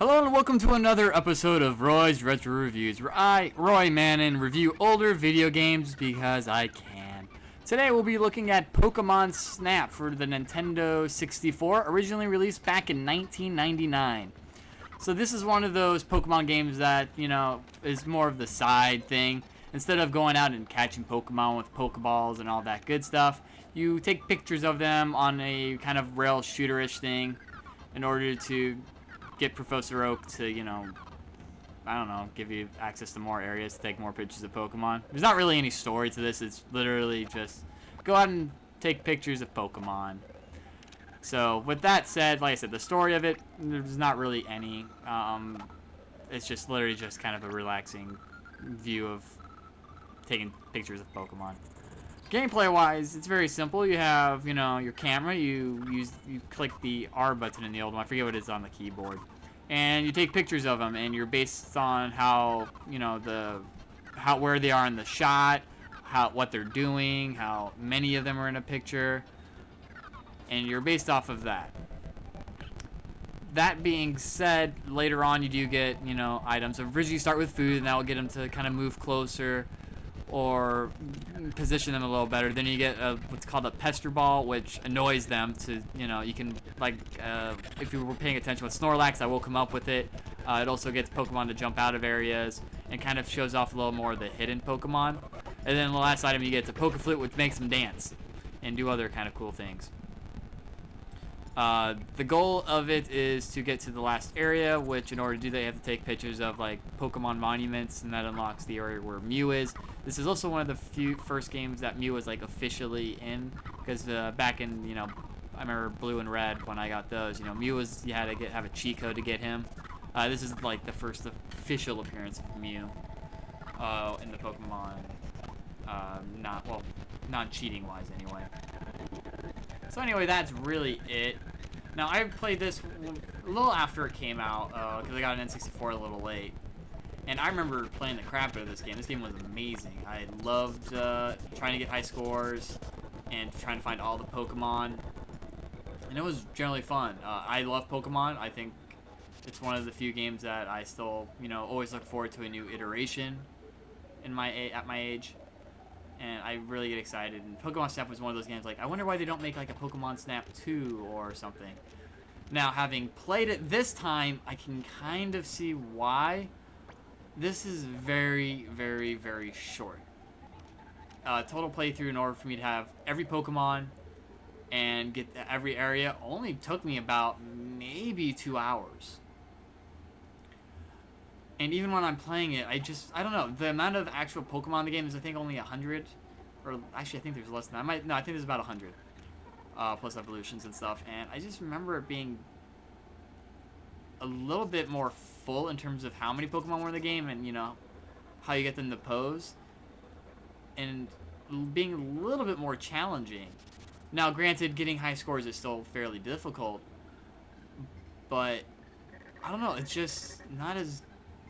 Hello and welcome to another episode of Roy's Retro Reviews, where I, Roy Mannon, review older video games because I can. Today we'll be looking at Pokemon Snap for the Nintendo 64, originally released back in 1999. So this is one of those Pokemon games that, is more of the side thing. Instead of going out and catching Pokemon with Pokeballs and all that good stuff, you take pictures of them on a kind of rail shooter-ish thing in order to get Professor Oak to, give you access to more areas to take more pictures of Pokemon. There's not really any story to this. It's literally just go out and take pictures of Pokemon. So with that said, like I said, the story of it, there's not really any. It's just literally just kind of a relaxing view of taking pictures of Pokemon. Gameplay wise, it's very simple. You have, your camera. You click the R button in the old one. I forget what it is on the keyboard. And you take pictures of them, and you're based on how, where they are in the shot, what they're doing, how many of them are in a picture, and you're based off of that. That being said, later on you do get, items. So originally you start with food, and that will get them to kind of move closer or position them a little better. Then you get what's called a pester ball, which annoys them to, you can, if you were paying attention with Snorlax, I will come up with it. It also gets Pokemon to jump out of areas and kind of shows off a little more of the hidden Pokemon. And then the last item you get is a Pokeflute, which makes them dance and do other kind of cool things. The goal of it is to get to the last area, which in order to do that you have to take pictures of Pokemon monuments, and that unlocks the area where Mew is. This is also one of the first games that Mew was officially in, because back in I remember Blue and Red when I got those, Mew was, you had to have a cheat code to get him. This is the first official appearance of Mew in the Pokemon, non-cheating wise anyway. So anyway, that's really it. Now, I played this a little after it came out, because I got an N64 a little late. And I remember playing the crap out of this game. This game was amazing. I loved trying to get high scores and trying to find all the Pokemon. And it was generally fun. I love Pokemon. I think it's one of the few games that I still, always look forward to a new iteration at my age. And I really get excited. And Pokemon Snap was one of those games I wonder why they don't make a Pokemon Snap 2 or something. Now, having played it this time, I can kind of see why. This is very, very, very short. Total playthrough in order for me to have every Pokemon and get every area only took me about maybe 2 hours. And even when I'm playing it, I don't know. The amount of actual Pokemon in the game is, I think, only 100. Or, actually, I think there's less than that. I think there's about 100. Plus evolutions and stuff. And I just remember it being a little bit more full in terms of how many Pokemon were in the game and, how you get them to pose. And being a little bit more challenging. Now, granted, getting high scores is still fairly difficult. But, I don't know. It's just not as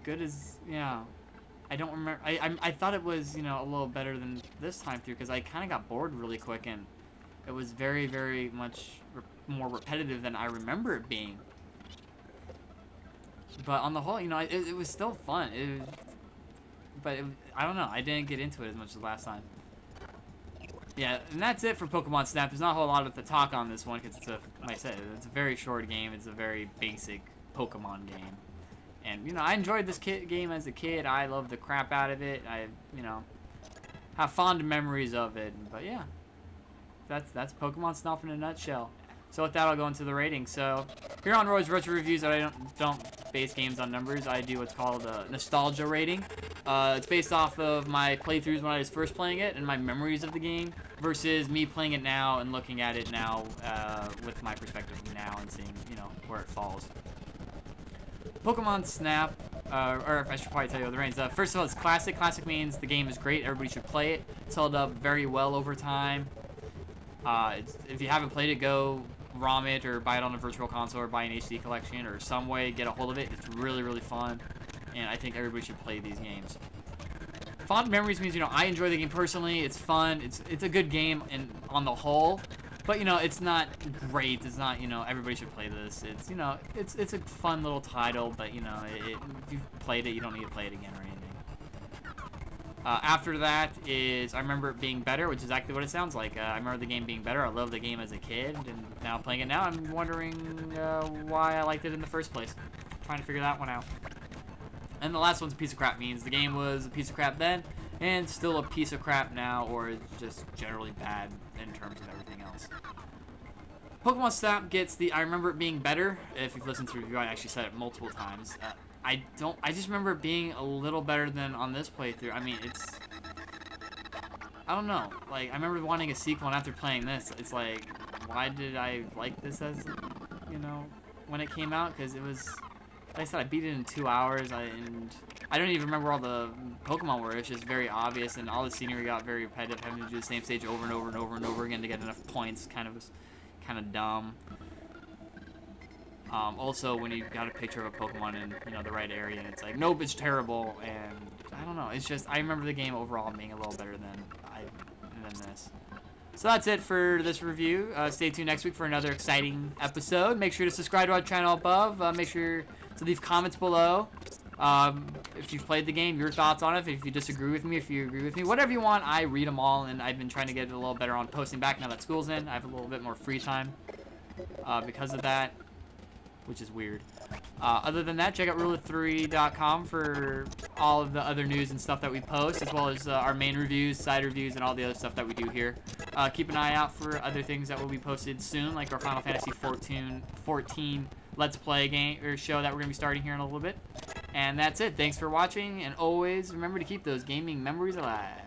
good as, I don't remember. I thought it was, a little better than this time through, because I kind of got bored really quick, and it was very, very much more repetitive than I remember it being. But on the whole, it was still fun. I don't know. I didn't get into it as much as last time. Yeah, and that's it for Pokemon Snap. There's not a whole lot to talk on this one, because like I said, it's a very short game. It's a very basic Pokemon game. And, I enjoyed this game as a kid. I loved the crap out of it. I, have fond memories of it. But, yeah. That's Pokemon Snap in a nutshell. So, with that, I'll go into the rating. So, here on Roy's Retro Reviews, I don't base games on numbers. I do what's called a nostalgia rating. It's based off of my playthroughs when I was first playing it and my memories of the game versus me playing it now and looking at it now with my perspective now and seeing, where it falls. Pokemon Snap, or I should probably tell you the ratings. First of all, it's classic. Classic means the game is great. Everybody should play it. It's held up very well over time. If you haven't played it, go ROM it or buy it on a virtual console or buy an HD collection or some way get a hold of it. It's really, really fun, and I think everybody should play these games. Fond memories means, I enjoy the game personally. It's fun. It's a good game and on the whole. But, you know, it's not great. It's not, you know, everybody should play this. It's, you know, it's a fun little title, but, you know, if you've played it, you don't need to play it again or anything. After that is, I remember it being better, which is exactly what it sounds like. I remember the game being better. I loved the game as a kid, and now playing it now, I'm wondering why I liked it in the first place. Trying to figure that one out. And the last one's a piece of crap means the game was a piece of crap then, and still a piece of crap now, or it's just generally bad in terms of everything else. Pokemon Snap gets the, I remember it being better. If you've listened to the review, I actually said it multiple times. I just remember it being a little better than on this playthrough. I mean, I don't know. Like, I remember wanting a sequel, and after playing this, it's like, why did I like this as, you know, when it came out? Because it was, like I said, I beat it in 2 hours, and I don't even remember all the Pokemon were. It's just very obvious, and all the scenery got very repetitive, having to do the same stage over and over and over and over again to get enough points. Kind of dumb. Also, when you got a picture of a Pokemon in, you know, the right area, and it's like, nope, it's terrible, and I don't know. It's just, I remember the game overall being a little better than this. So that's it for this review. Stay tuned next week for another exciting episode. Make sure to subscribe to our channel above. Make sure to leave comments below. If you've played the game, your thoughts on it. If you disagree with me, if you agree with me, whatever you want, I read them all, and I've been trying to get a little better on posting back now that school's in. I have a little bit more free time because of that, which is weird. Other than that, check out ruler3.com for all of the other news and stuff that we post, as well as our main reviews, side reviews, and all the other stuff that we do here. Keep an eye out for other things that will be posted soon, like our Final Fantasy 14 Let's Play game or show that we're going to be starting here in a little bit. And that's it. Thanks for watching, and always remember to keep those gaming memories alive.